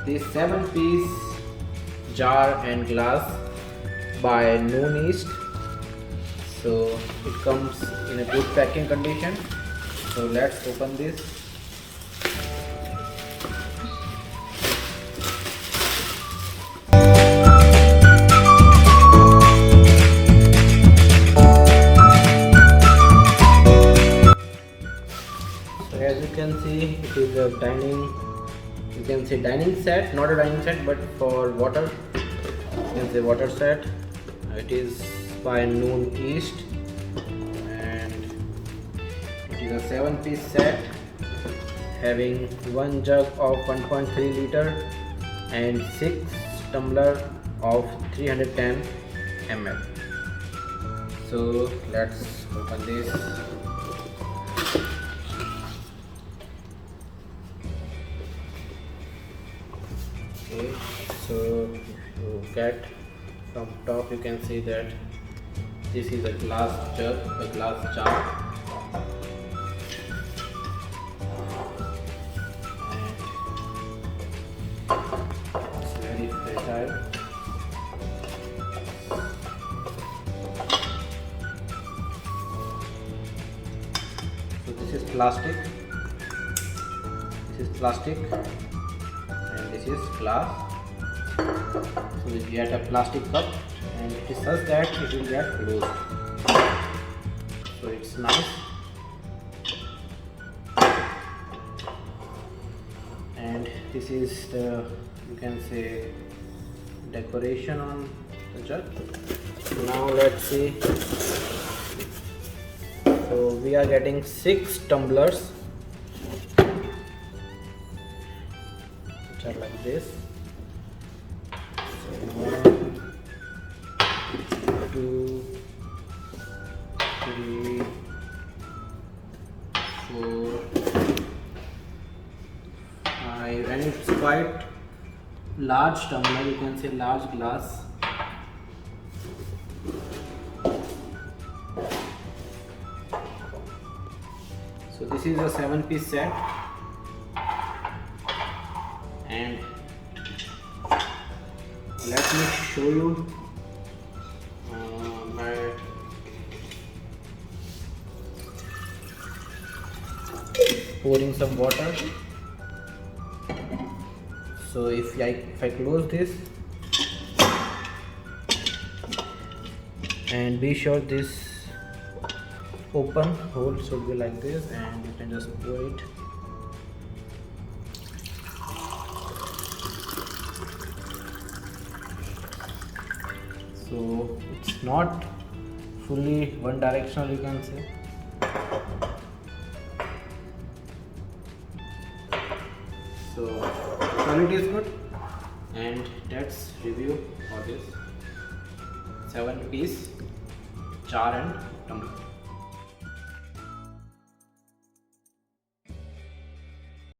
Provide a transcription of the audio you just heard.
this 7-piece jar and glass by Noon East. So it comes in a good packing condition. So let's open this. So as you can see, it is a dining, you can say dining set, not a dining set but for water, you can say water set. It is by Noon East and it is a 7-piece set having one jug of 1.3 liter and 6 tumbler of 310 ml. So let's open this. Okay, so if you get from top, you can see that this is a glass jug, a glass jar, and it's very fragile. So this is plastic, and this is glass. So we get a plastic cup and it is such that it will get closed. So it's nice. And this is the, you can say, decoration on the jug. Now let's see. So we are getting 6 tumblers which are like this. 1, 2, 3, 4, 5, and it's quite large tumbler, you can say large glass. So this is a 7-piece set, and let me show you by pouring some water. So if I close this, and be sure this open hole should be like this, and you can just pour it. So it's not fully one directional, you can say. So quality is good, and that's review for this 7-piece jar and tumbler.